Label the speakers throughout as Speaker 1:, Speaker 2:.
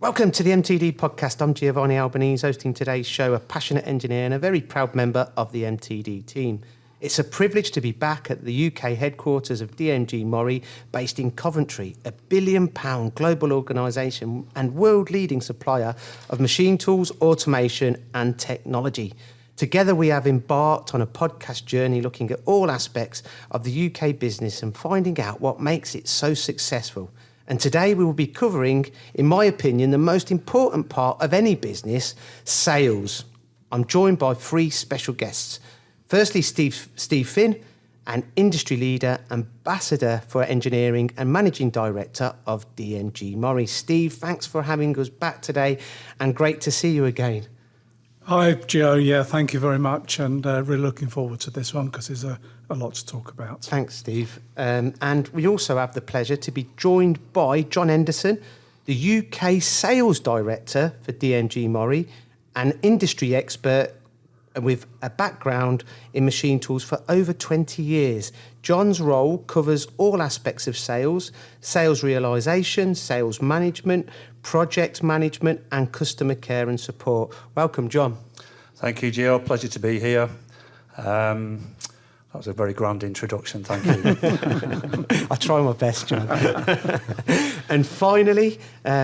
Speaker 1: Welcome to the MTD Podcast. I'm Giovanni Albanese, hosting today's show, a passionate engineer and a very proud member of the MTD team. It's a privilege to be back at the UK headquarters of DMG MORI, based in Coventry, a £1 billion global organisation and world-leading supplier of machine tools, automation and technology. Together we have embarked on a podcast journey looking at all aspects of the UK business and finding out what makes it so successful. And today we will be covering, in my opinion, the most important part of any business, sales. I'm joined by three special guests. Firstly, Steve Finn, an industry leader, ambassador for engineering and managing director of DMG MORI. Steve, thanks for having us back today and great to see you again.
Speaker 2: Hi, Gio. Yeah, thank you very much. And really looking forward to this one because there's a lot to talk about.
Speaker 1: Thanks, Steve. And we also have the pleasure to be joined by John Henderson, the UK sales director for DMG MORI, an industry expert with a background in machine tools for over 20 years. John's role covers all aspects of sales, sales realisation, sales management, project management and customer care and support. Welcome, John.
Speaker 3: Thank you, Gio. Pleasure to be here. That was a very grand introduction, thank you.
Speaker 1: I try my best, John. And finally,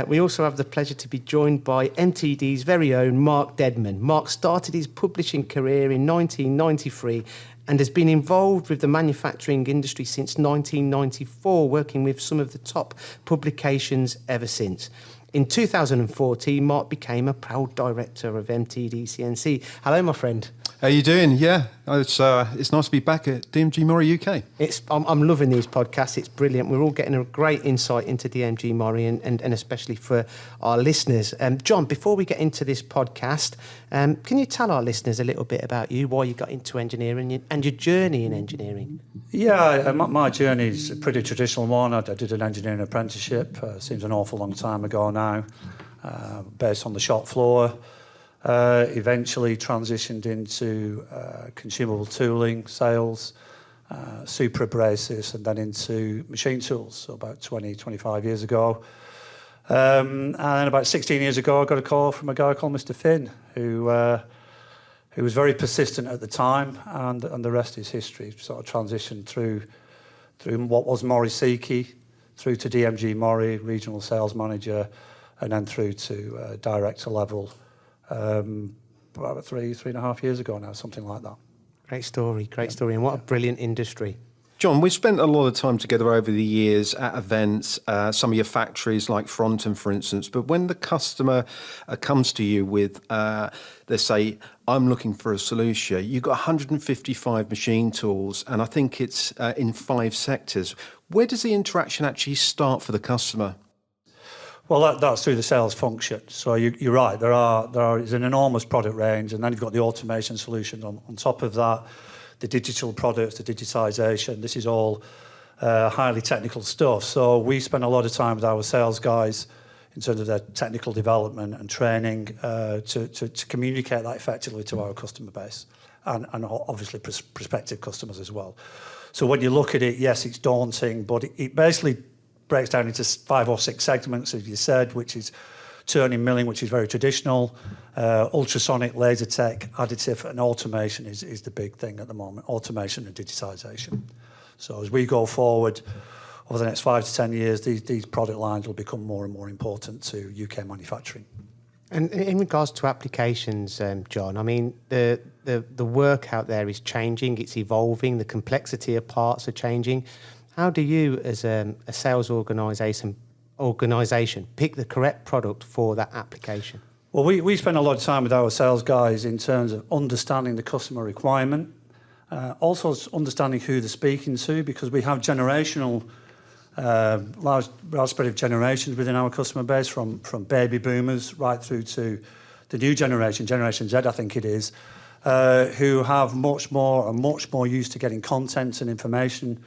Speaker 1: we also have the pleasure to be joined by MTD's very own Mark Deadman. Mark started his publishing career in 1993 and has been involved with the manufacturing industry since 1994, working with some of the top publications ever since. In 2014, Mark became a proud director of MTDCNC. Hello, my friend.
Speaker 4: How are you doing? Yeah, it's nice to be back at DMG MORI UK.
Speaker 1: I'm loving these podcasts. It's brilliant. We're all getting a great insight into DMG MORI and especially for our listeners. John, before we get into this podcast, can you tell our listeners a little bit about you, why you got into engineering and your journey in engineering?
Speaker 3: Yeah, my journey is a pretty traditional one. I did an engineering apprenticeship, seems an awful long time ago now, based on the shop floor. Eventually transitioned into consumable tooling, sales, super abrasives, and then into machine tools, so about 25 years ago. And then about 16 years ago, I got a call from a guy called Mr. Finn, who was very persistent at the time, and the rest is history. Sort of transitioned through what was MORI Seiki, through to DMG MORI, regional sales manager, and then through to director level. About three and a half years ago now, something like that.
Speaker 1: Great story, and what a brilliant industry.
Speaker 4: John, we've spent a lot of time together over the years at events, some of your factories like Fronton, for instance, but when the customer comes to you with, they say, I'm looking for a solution, you've got 155 machine tools, and I think it's in 5 sectors. Where does the interaction actually start for the customer?
Speaker 3: Well, that's through the sales function. So you're right. There is an enormous product range, and then you've got the automation solution on top of that, the digital products, the digitalisation. This is all highly technical stuff. So we spend a lot of time with our sales guys in terms of their technical development and training to communicate that effectively to our customer base and obviously prospective customers as well. So when you look at it, yes, it's daunting, but it basically breaks down into 5 or 6 segments, as you said, which is turning, milling, which is very traditional, ultrasonic, laser tech, additive, and automation is the big thing at the moment, automation and digitisation. So as we go forward over the next 5 to 10 years, these product lines will become more and more important to UK manufacturing.
Speaker 1: And in regards to applications, John, I mean, the work out there is changing, it's evolving, the complexity of parts are changing. How do you, as a sales organisation, pick the correct product for that application?
Speaker 3: Well, we spend a lot of time with our sales guys in terms of understanding the customer requirement, also understanding who they're speaking to, because we have generational, large spread of generations within our customer base, from baby boomers right through to the new generation, Generation Z, I think it is, who have much more used to getting content and information.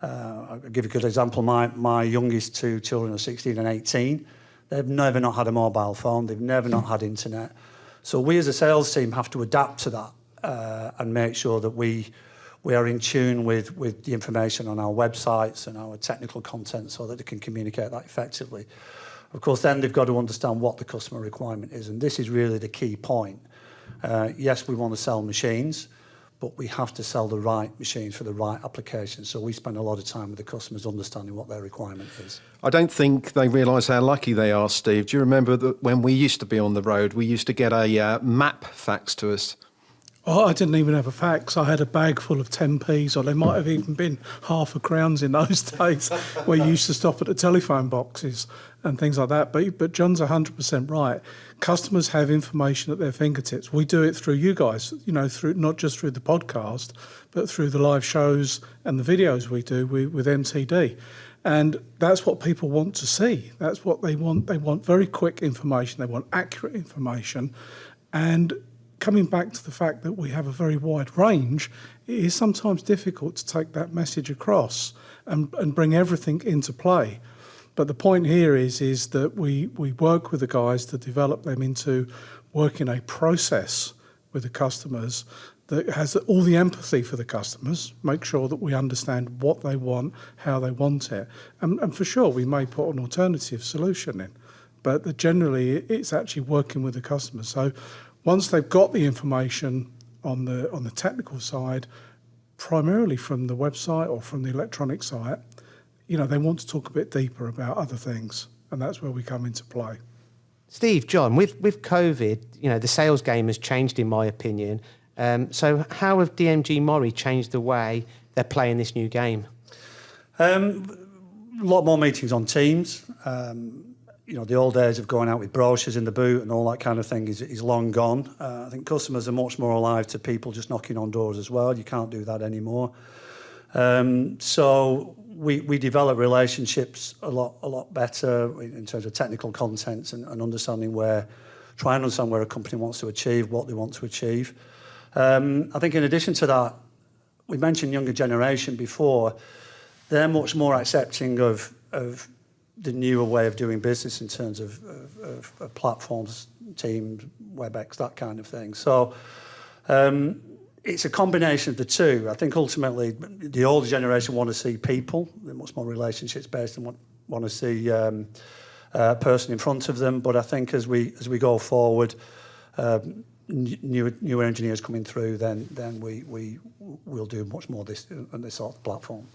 Speaker 3: I'll give you a good example. My youngest 2 children are 16 and 18. They've never not had a mobile phone. They've never not had internet. So we as a sales team have to adapt to that and make sure that we are in tune with the information on our websites and our technical content so that they can communicate that effectively. Of course, then they've got to understand what the customer requirement is, and this is really the key point. Yes, we want to sell machines, but we have to sell the right machines for the right application. So we spend a lot of time with the customers understanding what their requirement is.
Speaker 4: I don't think they realise how lucky they are, Steve. Do you remember that when we used to be on the road, we used to get a map faxed to us?
Speaker 2: Oh, I didn't even have a fax. I had a bag full of 10p's, or they might have even been half a crowns in those days, where you used to stop at the telephone boxes and things like that. But John's 100% right. Customers have information at their fingertips. We do it through you guys, through not just through the podcast, but through the live shows and the videos we do with MTD. And that's what people want to see. That's what they want. They want very quick information. They want accurate information. And coming back to the fact that we have a very wide range, it is sometimes difficult to take that message across and bring everything into play. But the point here is that we work with the guys to develop them into working a process with the customers that has all the empathy for the customers, make sure that we understand what they want, how they want it. And for sure, we may put an alternative solution in, but generally it's actually working with the customers. So once they've got the information on the technical side, primarily from the website or from the electronic site, they want to talk a bit deeper about other things, and that's where we come into play.
Speaker 1: Steve, John, with COVID, the sales game has changed, in my opinion. So how have DMG MORI changed the way they're playing this new game?
Speaker 3: A lot more meetings on Teams. The old days of going out with brochures in the boot and all that kind of thing is long gone. I think customers are much more alive to people just knocking on doors as well. You can't do that anymore. So we develop relationships a lot better in terms of technical contents and understanding trying to understand where a company wants to achieve, what they want to achieve. I think in addition to that, we mentioned younger generation before. They're much more accepting of the newer way of doing business in terms of platforms, Teams, WebEx, that kind of thing. So it's a combination of the two. I think ultimately the older generation want to see people. They're much more relationships based and want to see a person in front of them. But I think as we go forward, newer engineers coming through, then we will do much more on this sort of platform.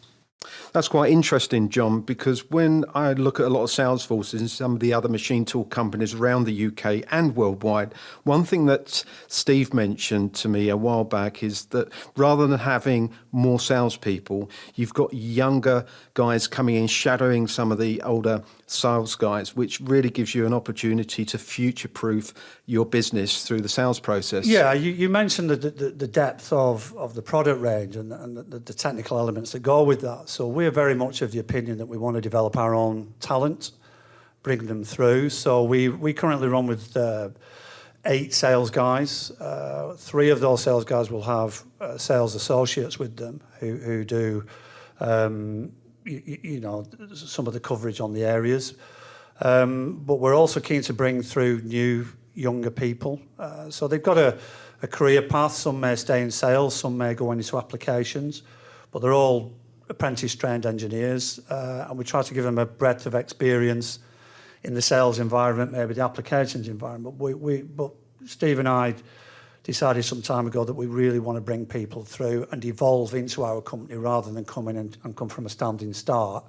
Speaker 4: That's quite interesting, John, because when I look at a lot of sales forces and some of the other machine tool companies around the UK and worldwide, one thing that Steve mentioned to me a while back is that rather than having more salespeople, you've got younger guys coming in, shadowing some of the older sales guys, which really gives you an opportunity to future-proof your business through the sales process.
Speaker 3: Yeah, you mentioned the depth of the product range and the technical elements that go with that. So we're very much of the opinion that we want to develop our own talent, bring them through. So we currently run with 8 sales guys. 3 of those sales guys will have sales associates with them who do some of the coverage on the areas. But we're also keen to bring through new, younger people. So they've got a career path. Some may stay in sales, some may go into applications, but they're all apprentice-trained engineers. And we try to give them a breadth of experience in the sales environment, maybe the applications environment. But Steve and I decided some time ago that we really want to bring people through and evolve into our company rather than come in and come from a standing start.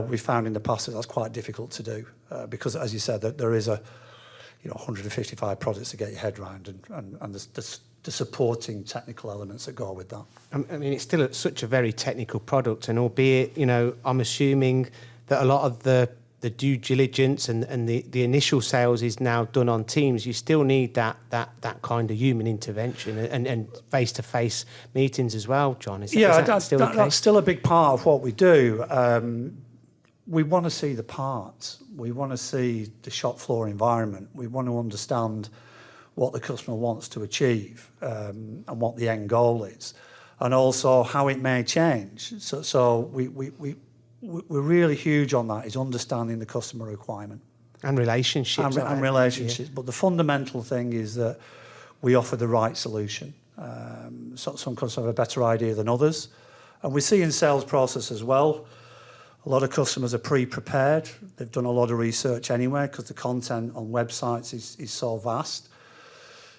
Speaker 3: We found in the past that that's quite difficult to do because, as you said, that there is 155 products to get your head around and the supporting technical elements that go with that.
Speaker 1: I mean, it's still such a very technical product, and albeit, I'm assuming that a lot of the due diligence and the initial sales is now done on Teams. You still need that kind of human intervention and face-to-face meetings as well, John. Is that still the case?
Speaker 3: That's still a big part of what we do. We want to see the parts. We want to see the shop floor environment. We want to understand what the customer wants to achieve and what the end goal is, and also how it may change. So we're really huge on that, is understanding the customer requirement.
Speaker 1: And relationships.
Speaker 3: And relationships. Yeah. But the fundamental thing is that we offer the right solution. Some customers have a better idea than others. And we see in sales process as well, A lot of customers are pre-prepared. They've done a lot of research anyway because the content on websites is so vast.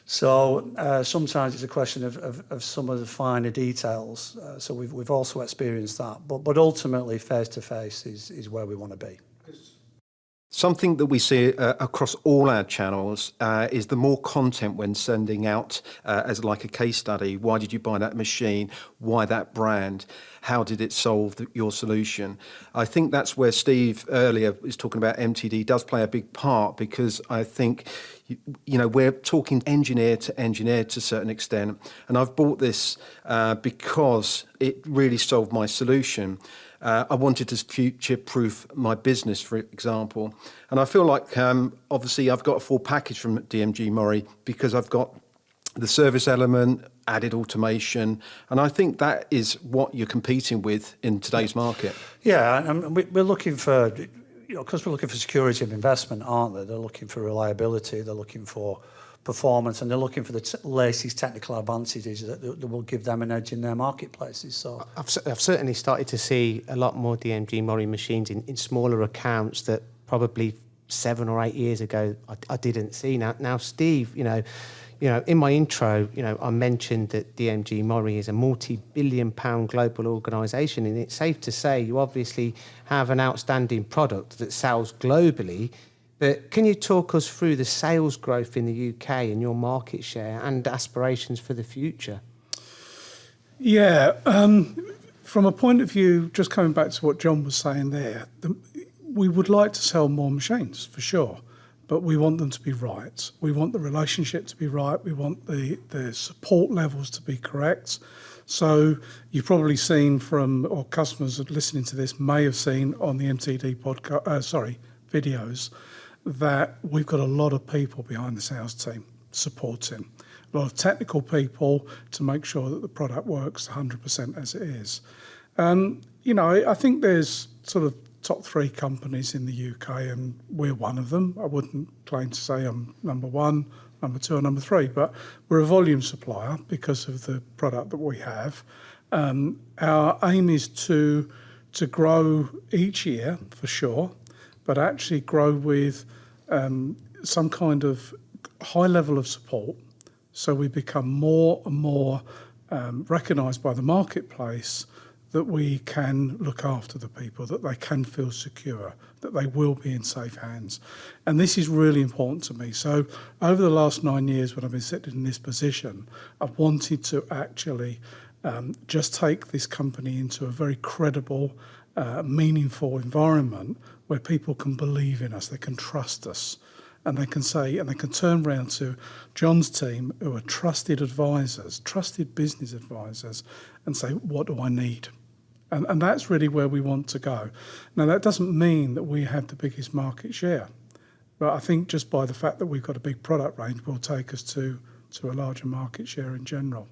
Speaker 3: So sometimes it's a question of some of the finer details. So we've also experienced that. But ultimately, face-to-face is where we want to be.
Speaker 4: Something that we see across all our channels is the more content when sending out as like a case study. Why did you buy that machine? Why that brand? How did it solve your solution? I think that's where Steve earlier was talking about MTD does play a big part, because I think, you know, we're talking engineer to a certain extent. And I've bought this because it really solved my solution. I wanted to future-proof my business, for example. And I feel like, obviously, I've got a full package from DMG MORI because I've got the service element, added automation, and I think that is what you're competing with in today's market.
Speaker 3: Yeah, and we're looking for, you know, because we're looking for security of investment, aren't they? They're looking for reliability, they're looking for performance, and they're looking for the latest technical advantages that will give them an edge in their marketplaces. So
Speaker 1: I've certainly started to see a lot more DMG MORI machines in smaller accounts that probably 7 or 8 years ago I didn't see. Now, Steve, you know, in my intro, you know, I mentioned that DMG MORI is a multi-billion-pound global organisation, and it's safe to say you obviously have an outstanding product that sells globally. But can you talk us through the sales growth in the UK and your market share and aspirations for the future?
Speaker 2: Yeah, from a point of view, just coming back to what John was saying there, we would like to sell more machines, for sure, but we want them to be right. We want the relationship to be right. We want the support levels to be correct. So you've probably seen from, or customers listening to this may have seen on the MTD podcast, videos, that we've got a lot of people behind the sales team supporting, a lot of technical people to make sure that the product works 100% as it is. You know, I think there's sort of top 3 companies in the UK, and we're one of them. I wouldn't claim to say I'm number 1, number 2 or number 3, but we're a volume supplier because of the product that we have. Our aim is to grow each year for sure, but actually grow with some kind of high level of support, so we become more and more recognised by the marketplace that we can look after the people, that they can feel secure, that they will be in safe hands. And this is really important to me. So over the last 9 years when I've been sitting in this position, I've wanted to actually just take this company into a very credible, meaningful environment where people can believe in us, they can trust us, and they can say, and they can turn around to John's team, who are trusted advisors, trusted business advisors, and say, what do I need? And that's really where we want to go. Now, that doesn't mean that we have the biggest market share, but I think just by the fact that we've got a big product range will take us to a larger market share in general.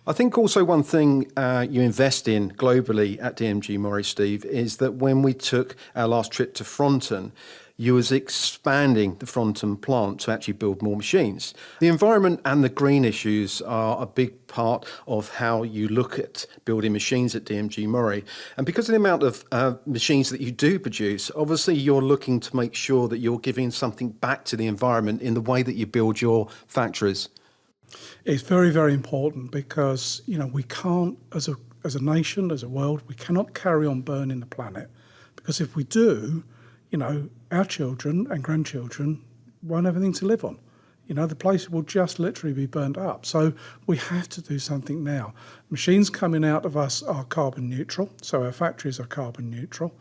Speaker 4: I think also one thing you invest in globally at DMG MORI, Steve, is that when we took our last trip to Fronton, you was expanding the Fronton plant to actually build more machines. The environment and the green issues are a big part of how you look at building machines at DMG MORI. And because of the amount of machines that you do produce, obviously you're looking to make sure that you're giving something back to the environment in the way that you build your factories.
Speaker 2: It's very, very important because, you know, we can't, as a nation, as a world, we cannot carry on burning the planet, because if we do, you know, our children and grandchildren won't have anything to live on. You know, the place will just literally be burnt up. So we have to do something now. Machines coming out of us are carbon neutral, so our factories are carbon neutral.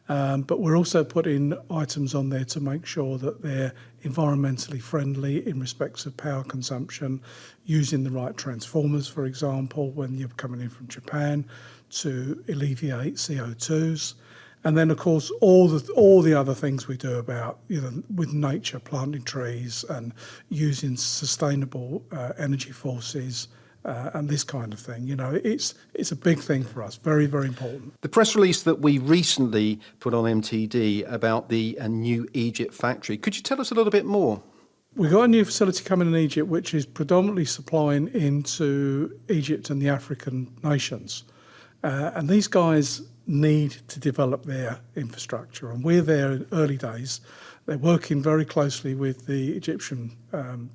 Speaker 2: But we're also putting items on there to make sure that they're environmentally friendly in respects of power consumption, using the right transformers, for example, when you're coming in from Japan, to alleviate CO2s. And then, of course, all the other things we do about, you know, with nature, planting trees and using sustainable energy forces, and this kind of thing. You know, it's a big thing for us, very, very important.
Speaker 4: The press release that we recently put on MTD about the new Egypt factory, could you tell us a little bit more?
Speaker 2: We've got a new facility coming in Egypt, which is predominantly supplying into Egypt and the African nations. And these guys need to develop their infrastructure. And we're there in early days. They're working very closely with the Egyptian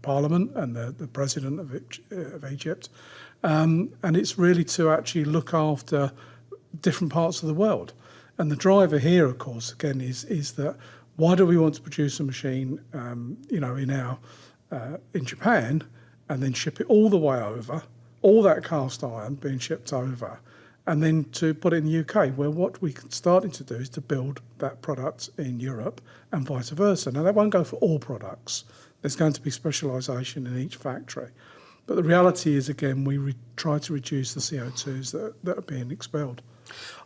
Speaker 2: Parliament and the President of Egypt. And it's really to actually look after different parts of the world. And the driver here, of course, again, is that why do we want to produce a machine, in Japan, and then ship it all the way over, all that cast iron being shipped over, and then to put it in the UK, where what we're starting to do is to build that product in Europe and vice versa. Now, that won't go for all products. There's going to be specialisation in each factory. But the reality is, again, we try to reduce the CO2s that are being expelled.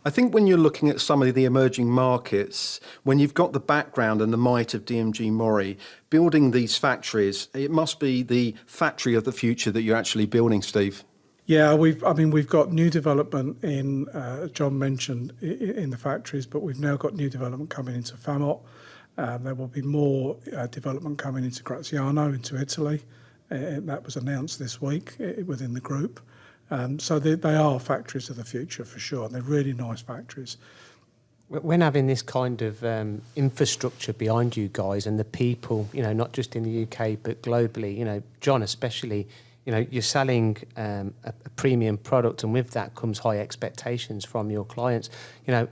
Speaker 4: I think when you're looking at some of the emerging markets, when you've got the background and the might of DMG MORI, building these factories, it must be the factory of the future that you're actually building, Steve.
Speaker 2: Yeah, we've got new development in, John mentioned, in the factories, but we've now got new development coming into Famot. There will be more development coming into Graziano, into Italy. That was announced this week within the group. So they are factories of the future for sure, and they're really nice factories.
Speaker 1: When having this kind of infrastructure behind you guys and the people, not just in the UK but globally, John especially, you're selling a premium product, and with that comes high expectations from your clients.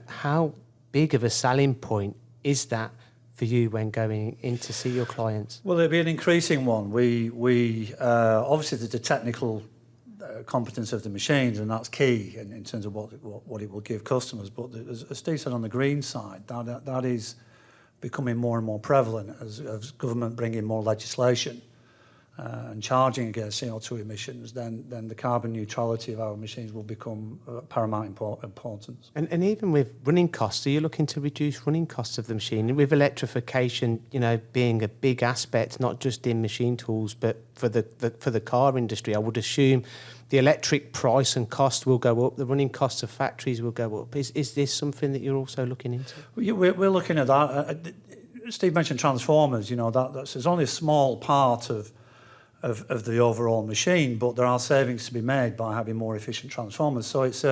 Speaker 1: How big of a selling point is that for you when going in to see your clients?
Speaker 3: Well, it'll be an increasing one. We obviously the technical competence of the machines, and that's key in terms of what it will give customers. But as Steve said, on the green side, that is becoming more and more prevalent as government bring in more legislation and charging against CO2 emissions. Then the carbon neutrality of our machines will become paramount importance.
Speaker 1: And even with running costs, are you looking to reduce running costs of the machine? With electrification, being a big aspect, not just in machine tools, but for the car industry, I would assume the electric price and cost will go up, the running costs of factories will go up. Is this something that you're also looking into?
Speaker 3: We're looking at that. Steve mentioned transformers. There's only a small part of the overall machine, but there are savings to be made by having more efficient transformers. So it's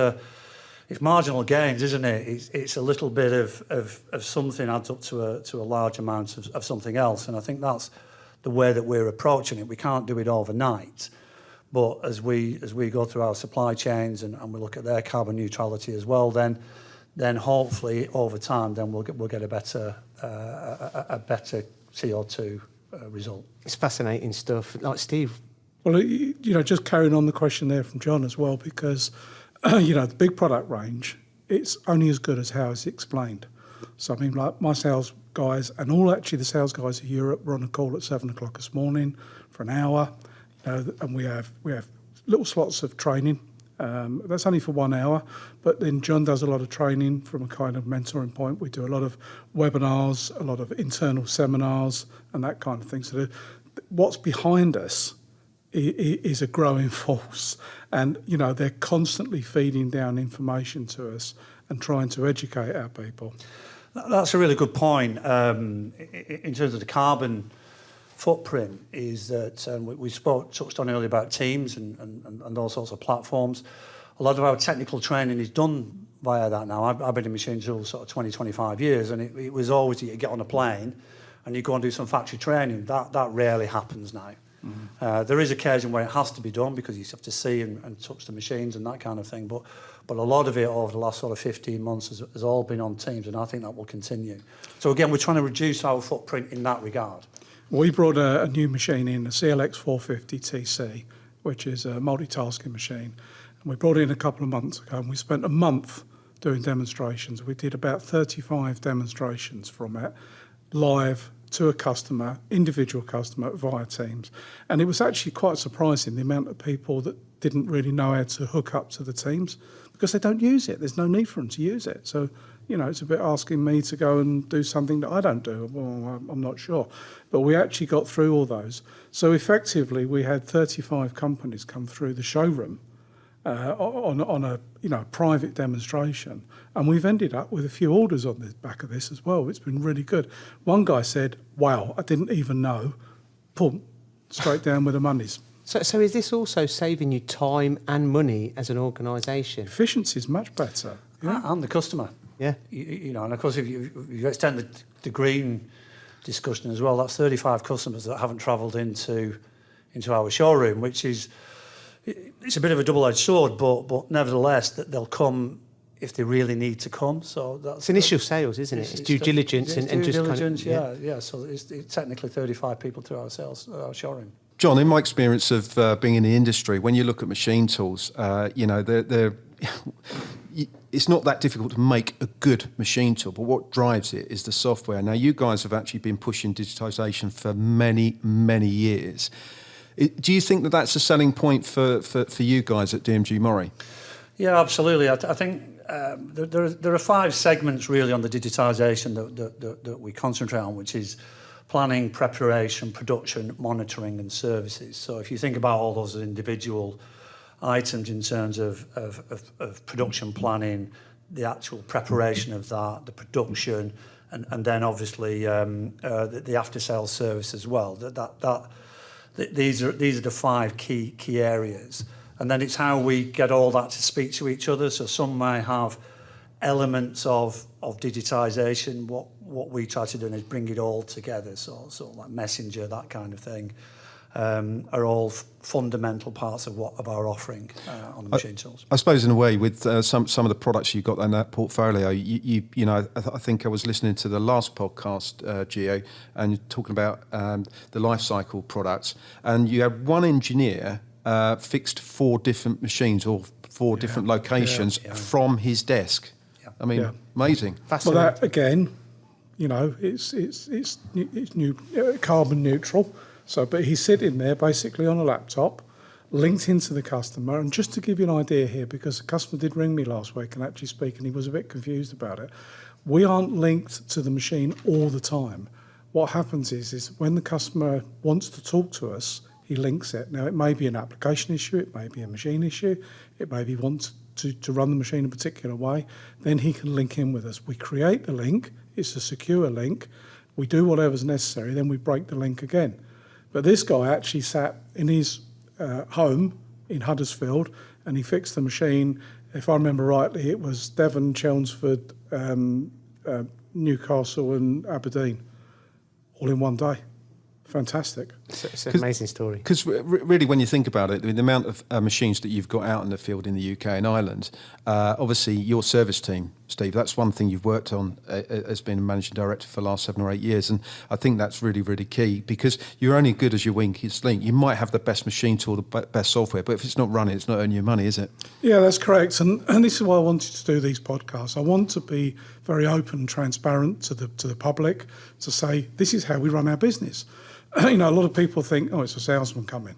Speaker 3: marginal gains, isn't it? It's a little bit of something adds up to a large amount of something else, and I think that's the way that we're approaching it. We can't do it overnight, but as we go through our supply chains and we look at their carbon neutrality as well, then hopefully over time, then we'll get a better CO2 result.
Speaker 1: It's fascinating stuff. Like Steve.
Speaker 2: Well, just carrying on the question there from John as well, because the big product range, it's only as good as how it's explained. So I mean, like my sales guys and the sales guys of Europe were on a call at 7:00 this morning for an hour. And we have little slots of training. That's only for 1 hour, but then John does a lot of training from a kind of mentoring point. We do a lot of webinars, a lot of internal seminars, and that kind of thing. So what's behind us is a growing force, and they're constantly feeding down information to us and trying to educate our people.
Speaker 3: That's a really good point. In terms of the carbon footprint, is that we touched on earlier about teams and all sorts of platforms. A lot of our technical training is done via that now. I've been in machine tools sort of 20, 25 years, and it was always you get on a plane and you go and do some factory training. That rarely happens now. Mm-hmm. There is occasion where it has to be done because you have to see and touch the machines and that kind of thing, but a lot of it over the last sort of 15 months has all been on teams, and I think that will continue. So again, we're trying to reduce our footprint in that regard.
Speaker 2: We brought a new machine in, a CLX 450 TC, which is a multitasking machine. And we brought it in a couple of months ago, and we spent a month doing demonstrations. We did about 35 demonstrations from it, live to a customer, individual customer via Teams. And it was actually quite surprising, the amount of people that didn't really know how to hook up to the Teams because they don't use it. There's no need for them to use it. So it's a bit asking me to go and do something that I don't do. Well, I'm not sure. But we actually got through all those. So effectively, we had 35 companies come through the showroom on a private demonstration. And we've ended up with a few orders on the back of this as well. It's been really good. One guy said, wow, I didn't even know. Boom, straight down with the monies.
Speaker 1: So is this also saving you time and money as an organisation?
Speaker 2: Efficiency is much better.
Speaker 3: and the customer.
Speaker 1: Yeah.
Speaker 3: You know, and of course, if you extend the green discussion as well, that's 35 customers that haven't travelled into our showroom, which is, it's a bit of a double-edged sword, but nevertheless, that they'll come if they really need to come. So that's
Speaker 1: it's initial sales, isn't it? It's due diligence and just
Speaker 3: diligence,
Speaker 1: kind of,
Speaker 3: yeah. So it's technically 35 people through our showroom.
Speaker 4: John, in my experience of being in the industry, when you look at machine tools, you know, it's not that difficult to make a good machine tool, but what drives it is the software. Now, you guys have actually been pushing digitalisation for many, many years. Do you think that that's a selling point for you guys at DMG MORI?
Speaker 3: Yeah, absolutely. I think there are 5 segments really on the digitisation that we concentrate on, which is planning, preparation, production, monitoring and services. So if you think about all those individual items in terms of production planning, the actual preparation of that, the production, and then obviously the after-sales service as well. These are the 5 key areas. And then it's how we get all that to speak to each other. So some may have elements of digitisation. What we try to do is bring it all together. So like Messenger, that kind of thing, are all fundamental parts of our offering on the machine tools.
Speaker 4: I suppose in a way, with some of the products you've got in that portfolio, you know, I think I was listening to the last podcast, Gio, and you're talking about the life cycle products, and you had one engineer fixed 4 different machines or 4 different locations from his desk. Yeah. I mean, amazing.
Speaker 2: Well, that again, you know, it's new, carbon neutral. So, but he's sitting there basically on a laptop, linked into the customer. And just to give you an idea here, because the customer did ring me last week and actually speak, and he was a bit confused about it. We aren't linked to the machine all the time. What happens is when the customer wants to talk to us, he links it. Now, it may be an application issue, it may be a machine issue, it may be wants to run the machine a particular way. Then he can link in with us. We create the link, it's a secure link, we do whatever's necessary, then we break the link again. But this guy actually sat in his home in Huddersfield and he fixed the machine. If I remember rightly, it was Devon, Chelmsford, Newcastle and Aberdeen, all in one day. Fantastic.
Speaker 1: It's an amazing story.
Speaker 4: Because really, when you think about it, the amount of machines that you've got out in the field in the UK and Ireland, obviously your service team, Steve, that's one thing you've worked on as being a managing director for the last 7 or 8 years. And I think that's really, really key because you're only good as your weakest link. You might have the best machine tool, the best software, but if it's not running, it's not earning you money, is it? Yeah,
Speaker 2: that's correct. And this is why I wanted to do these podcasts. I want to be very open and transparent to the public to say, this is how we run our business. You know, a lot of people think, oh, it's a salesman coming.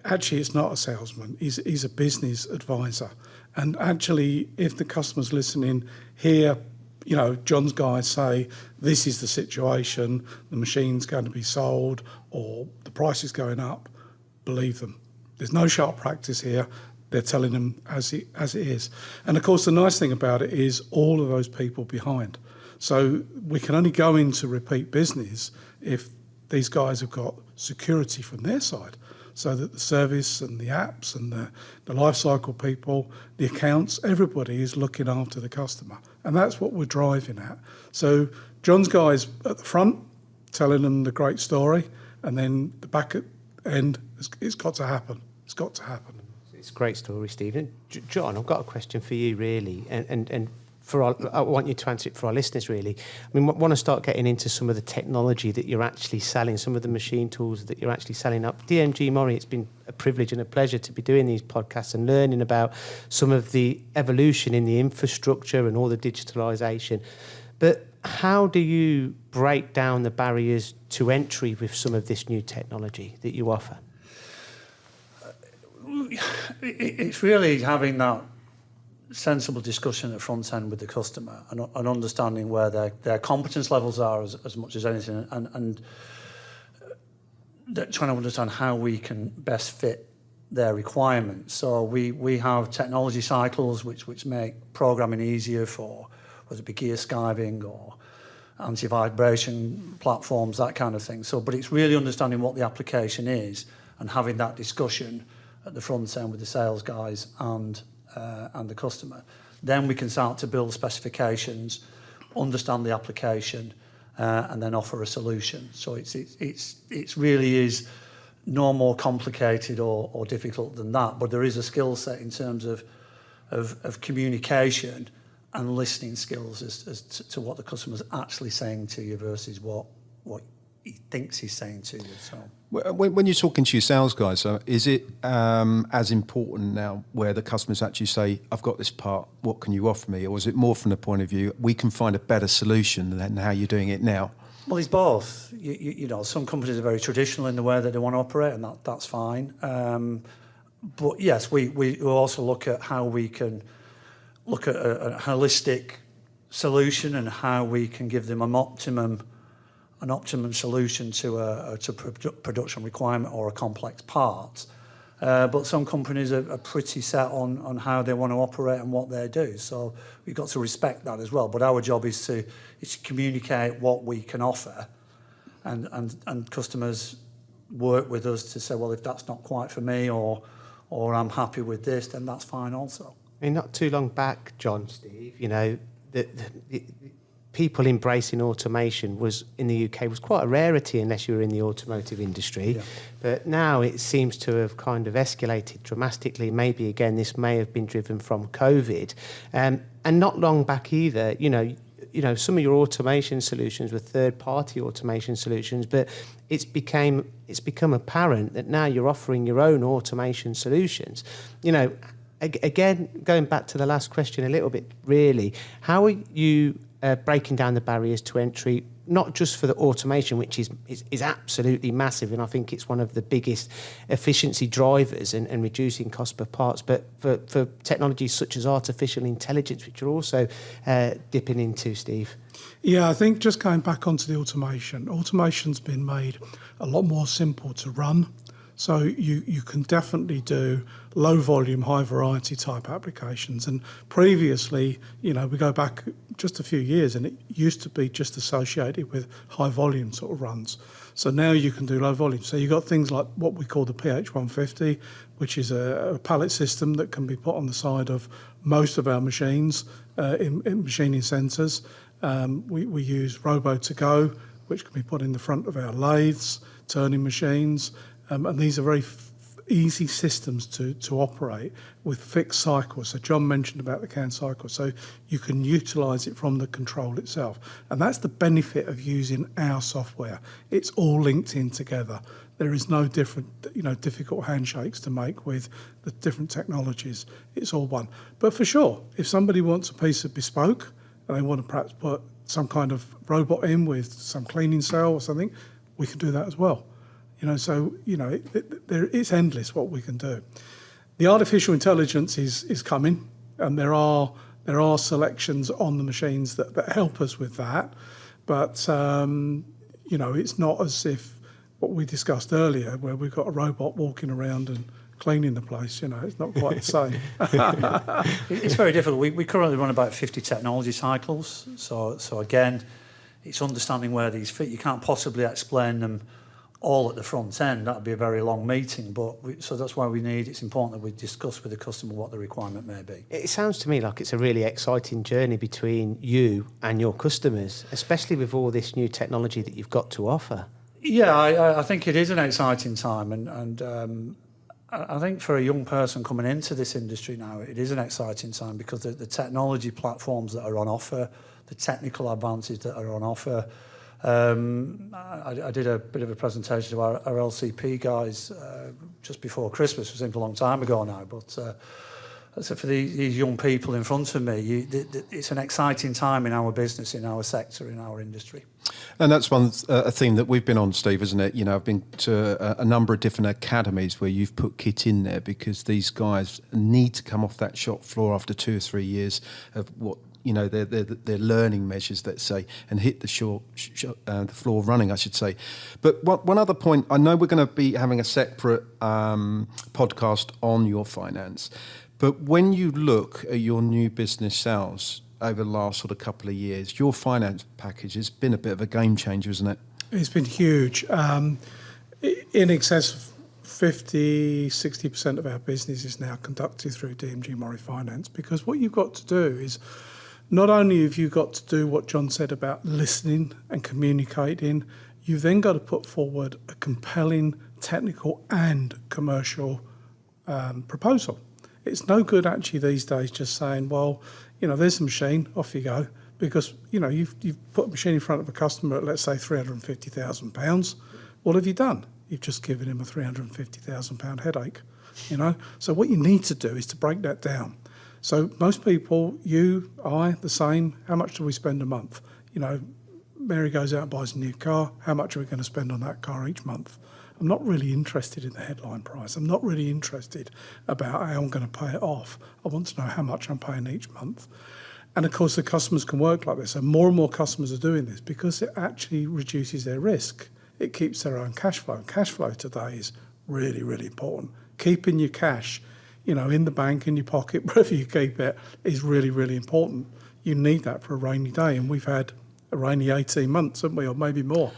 Speaker 2: Actually, it's not a salesman. He's a business advisor. And actually, if the customer's listening, hear, you know, John's guys say, this is the situation, the machine's going to be sold, or the price is going up, believe them. There's no sharp practice here. They're telling them as it is. And, of course, the nice thing about it is all of those people behind. So we can only go into repeat business if these guys have got security from their side, so that the service and the apps and the life cycle people, the accounts, everybody is looking after the customer. And that's what we're driving at. So John's guys at the front telling them the great story, and then the back end, it's got to happen. It's got to happen.
Speaker 1: It's a great story, Stephen. John, I've got a question for you, really, and I want you to answer it for our listeners, really. I mean, I want to start getting into some of the technology that you're actually selling, some of the machine tools that you're actually selling up. DMG MORI, it's been a privilege and a pleasure to be doing these podcasts and learning about some of the evolution in the infrastructure and all the digitalisation. But how do you break down the barriers to entry with some of this new technology that you offer?
Speaker 3: It's really having that sensible discussion at the front end with the customer and understanding where their competence levels are as much as anything, and trying to understand how we can best fit their requirements. So we have technology cycles which make programming easier for whether it be gear skiving or anti-vibration platforms, that kind of thing. So, but it's really understanding what the application is and having that discussion at the front end with the sales guys and the customer. Then we can start to build specifications, understand the application, and then offer a solution. So it's really is no more complicated or difficult than that. But there is a skill set in terms of communication and listening skills as to what the customer's actually saying to you versus what he thinks he's saying to you. So
Speaker 4: when you're talking to your sales guys, is it as important now where the customers actually say, I've got this part, what can you offer me? Or is it more from the point of view, we can find a better solution than how you're doing it now?
Speaker 3: Well, it's both. You know, some companies are very traditional in the way that they want to operate, and that's fine. But yes, we also look at how we can look at a holistic solution and how we can give them an optimum solution to a production requirement or a complex part. But some companies are pretty set on how they want to operate and what they do. So we've got to respect that as well. But our job is to communicate what we can offer, and customers work with us to say, well, if that's not quite for me, or I'm happy with this, then that's fine also.
Speaker 1: I mean, not too long back, John, Steve, you know, the people embracing automation was in the UK was quite a rarity unless you were in the automotive industry. Yeah. But now it seems to have kind of escalated dramatically. Maybe again, this may have been driven from COVID, and not long back either. You know, some of your automation solutions were third-party automation solutions, but it's become apparent that now you're offering your own automation solutions. You know, again, going back to the last question a little bit, really, how are you breaking down the barriers to entry, not just for the automation, which is absolutely massive, and I think it's one of the biggest efficiency drivers and reducing cost per parts, but for technologies such as artificial intelligence, which you're also dipping into, Steve?
Speaker 2: Yeah, I think just going back onto the automation's been made a lot more simple to run. So you can definitely do low volume, high variety type applications. And previously, you know, we go back just a few years and it used to be just associated with high volume sort of runs. So now you can do low volume. So you've got things like what we call the PH150, which is a pallet system that can be put on the side of most of our machines in machining centres. We use Robo2Go, which can be put in the front of our lathes, turning machines. And these are very easy systems to operate with fixed cycles. So John mentioned about the CAN cycle. So you can utilise it from the control itself. And that's the benefit of using our software. It's all linked in together. There is no different, difficult handshakes to make with the different technologies. It's all one. But for sure, if somebody wants a piece of bespoke and they want to perhaps put some kind of robot in with some cleaning cell or something, we can do that as well. It's endless what we can do. The artificial intelligence is coming, and there are selections on the machines that help us with that. But it's not as if what we discussed earlier, where we've got a robot walking around and cleaning the place. It's not quite the same.
Speaker 3: It's very difficult. We currently run about 50 technology cycles. So again, it's understanding where these fit. You can't possibly explain them all at the front end. That would be a very long meeting, so that's why it's important that we discuss with the customer what the requirement may be.
Speaker 1: It sounds to me like it's a really exciting journey between you and your customers, especially with all this new technology that you've got to offer.
Speaker 3: Yeah, I think it is an exciting time, and I think for a young person coming into this industry now, it is an exciting time because the technology platforms that are on offer, the technical advances that are on offer. I did a bit of a presentation to our LCP guys just before Christmas. It seems a long time ago now, but so for these young people in front of me, it's an exciting time in our business, in our sector, in our industry.
Speaker 4: And that's a theme that we've been on, Steve, isn't it? I've been to a number of different academies where you've put kit in there because these guys need to come off that shop floor after 2 or 3 years of what their learning measures, let's say, and hit the floor running, I should say. But one other point, I know we're going to be having a separate podcast on your finance, but when you look at your new business sales over the last sort of couple of years, your finance package has been a bit of a game changer, isn't it?
Speaker 2: It's been huge. In excess of 50-60% of our business is now conducted through DMG MORI Finance, because what you've got to do is not only have you got to do what John said about listening and communicating, you've then got to put forward a compelling technical and commercial proposal. It's no good actually these days just saying, well, there's a machine, off you go, because you've put a machine in front of a customer at, let's say, £350,000. What have you done? You've just given him a £350,000 headache. So what you need to do is to break that down. So most people, you, I, the same. How much do we spend a month? Mary goes out and buys a new car. How much are we going to spend on that car each month? I'm not really interested in the headline price. I'm not really interested about how I'm going to pay it off. I want to know how much I'm paying each month. And of course, the customers can work like this. And more customers are doing this because it actually reduces their risk. It keeps their own cash flow. Cash flow today is really, really important. Keeping your cash, in the bank, in your pocket, wherever you keep it, is really, really important. You need that for a rainy day. And we've had a rainy 18 months, haven't we, or maybe more.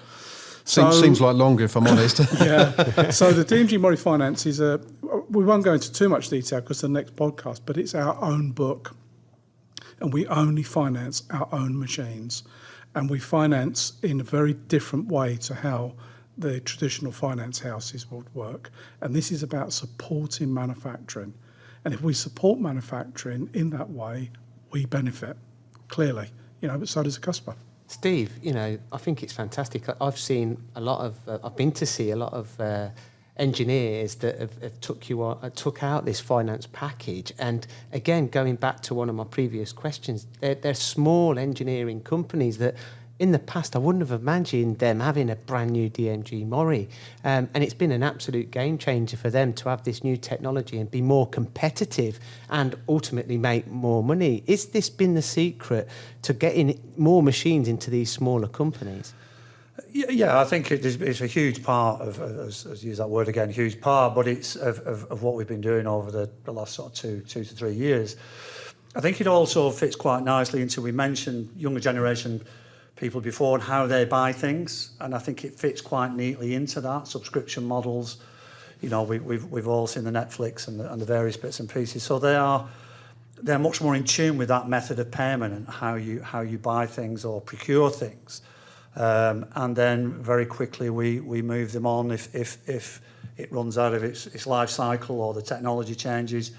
Speaker 4: Seems like longer, if I'm honest.
Speaker 2: Yeah. So the DMG MORI Finance is we won't go into too much detail because the next podcast, but it's our own book. And we only finance our own machines. And we finance in a very different way to how the traditional finance houses would work. And this is about supporting manufacturing. And if we support manufacturing in that way, we benefit, clearly, but so does the customer.
Speaker 1: Steve, I think it's fantastic. I've seen a lot of, I've been to see a lot of engineers that have took out this finance package. And again, going back to one of my previous questions, they're small engineering companies that in the past I wouldn't have imagined them having a brand new DMG MORI. And it's been an absolute game changer for them to have this new technology and be more competitive and ultimately make more money. Is this been the secret to getting more machines into these smaller companies?
Speaker 3: Yeah, I think it's a huge part of, as use that word again, huge part, but it's of what we've been doing over the last sort of two to 3 years. I think it also fits quite nicely into, we mentioned younger generation people before and how they buy things, and I think it fits quite neatly into that, subscription models. We've all seen the Netflix and the various bits and pieces, so they're much more in tune with that method of payment and how you buy things or procure things. And then very quickly we move them on if it runs out of its life cycle or the technology changes.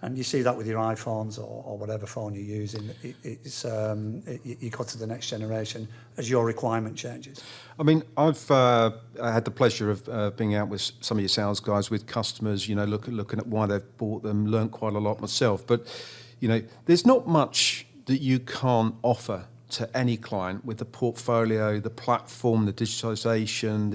Speaker 3: And you see that with your iPhones or whatever phone you're using. You go to the next generation as your requirement changes.
Speaker 4: I mean, I've had the pleasure of being out with some of your sales guys, with customers, looking at why they've bought them, learned quite a lot myself. But, there's not much that you can't offer to any client with the portfolio, the platform, the digitalisation,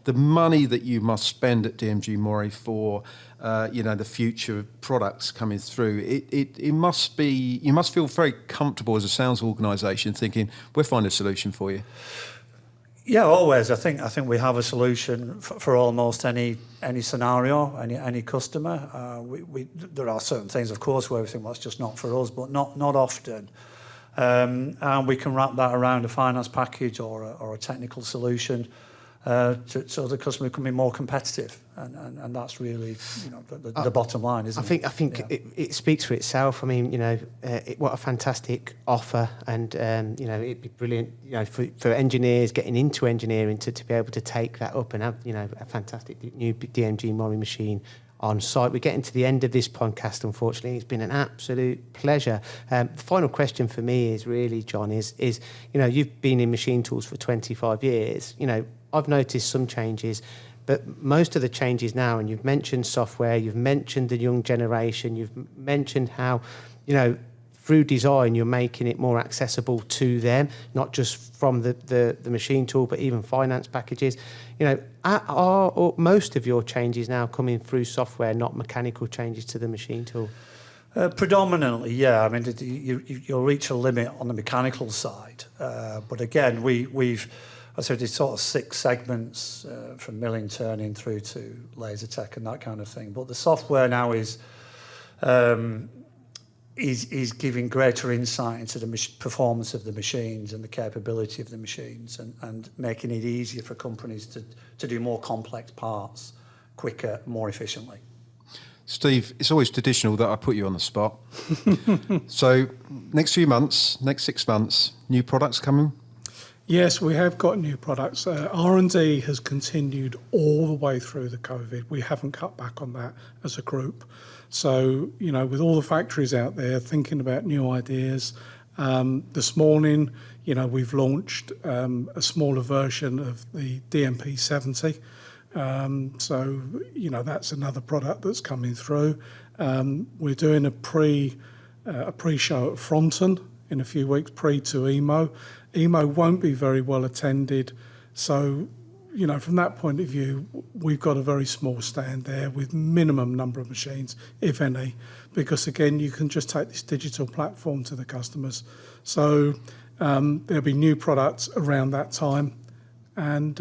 Speaker 4: the money that you must spend at DMG MORI for, the future products coming through. It must be, you must feel very comfortable as a sales organisation thinking, we'll find a solution for you.
Speaker 3: Yeah, always. I think we have a solution for almost any scenario, any customer. There are certain things, of course, where we think, well, it's just not for us, but not often. And we can wrap that around a finance package or a technical solution so the customer can be more competitive, and that's really the bottom line, isn't it?
Speaker 1: I think it speaks for itself. I mean, what a fantastic offer, and it'd be brilliant, for engineers getting into engineering to be able to take that up and have a fantastic new DMG MORI machine on site. We're getting to the end of this podcast, unfortunately. It's been an absolute pleasure. The final question for me is really, John, is you've been in machine tools for 25 years. I've noticed some changes, but most of the changes now, and you've mentioned software, you've mentioned the young generation, you've mentioned how, through design, you're making it more accessible to them, not just from the machine tool, but even finance packages. Are most of your changes now coming through software, not mechanical changes to the machine tool?
Speaker 3: Predominantly, yeah. I mean, you'll reach a limit on the mechanical side. But again, I said it's sort of 6 segments from milling, turning through to laser tech and that kind of thing. But the software now is giving greater insight into the performance of the machines and the capability of the machines, and making it easier for companies to do more complex parts quicker, more efficiently.
Speaker 4: Steve, it's always traditional that I put you on the spot. So next 6 months, new products coming?
Speaker 2: Yes, we have got new products. R&D has continued all the way through the COVID. We haven't cut back on that as a group. So, with all the factories out there thinking about new ideas, this morning, we've launched a smaller version of the DMP 70. So, that's another product that's coming through. We're doing a pre-show at Fronton in a few weeks, to EMO. EMO won't be very well attended. So, from that point of view, we've got a very small stand there with minimum number of machines, if any, because again, you can just take this digital platform to the customers. So there'll be new products around that time, and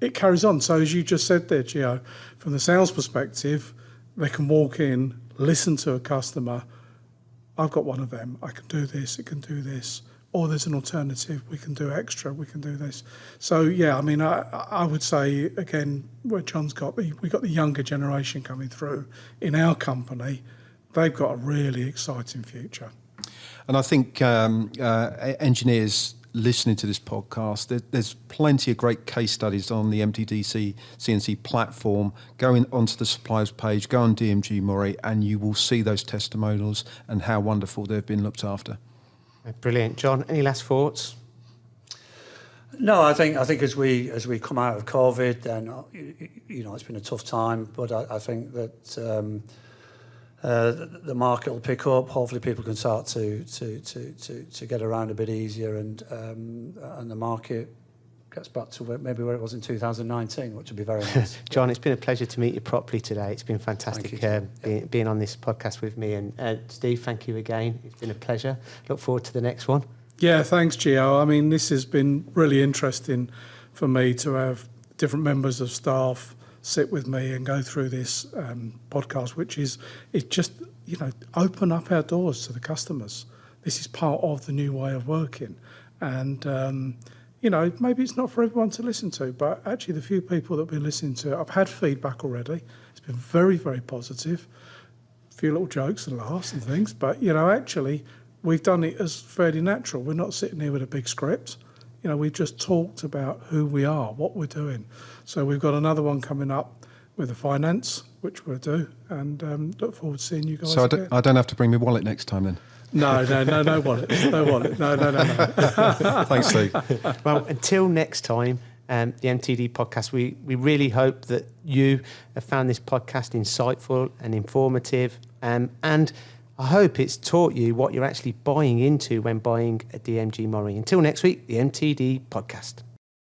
Speaker 2: it carries on. So as you just said there, Gio, from the sales perspective, they can walk in, listen to a customer. I've got one of them. I can do this. It can do this. Or there's an alternative. We can do extra. We can do this. So yeah, I mean, I would say again, where John's got we've got the younger generation coming through in our company. They've got a really exciting future.
Speaker 4: And I think engineers listening to this podcast, there's plenty of great case studies on the MTDCNC platform. Go onto the suppliers page, go on DMG MORI, and you will see those testimonials and how wonderful they've been looked after.
Speaker 1: Brilliant. John, any last thoughts?
Speaker 3: No, I think as we come out of COVID, then it's been a tough time, but I think that the market will pick up. Hopefully, people can start to get around a bit easier, and the market gets back to where it was in 2019, which would be very nice.
Speaker 1: John, it's been a pleasure to meet you properly today. It's been fantastic being on this podcast with me. And Steve, thank you again. It's been a pleasure. Look forward to the next one.
Speaker 2: Yeah, thanks, Gio. I mean, this has been really interesting for me to have different members of staff sit with me and go through this podcast, which is just, open up our doors to the customers. This is part of the new way of working. And, maybe it's not for everyone to listen to, but actually the few people that we're listening to, I've had feedback already. It's been very, very positive. A few little jokes and laughs and things, but, actually we've done it as fairly natural. We're not sitting here with a big script. We've just talked about who we are, what we're doing. So we've got another one coming up with the finance, which we'll do, and look forward to seeing you guys again.
Speaker 4: I don't have to bring my wallet next time then?
Speaker 2: No wallet. No.
Speaker 4: Thanks, Steve.
Speaker 1: Well, until next time, the MTD podcast, we really hope that you have found this podcast insightful and informative, and I hope it's taught you what you're actually buying into when buying a DMG MORI. Until next week, the MTD Podcast.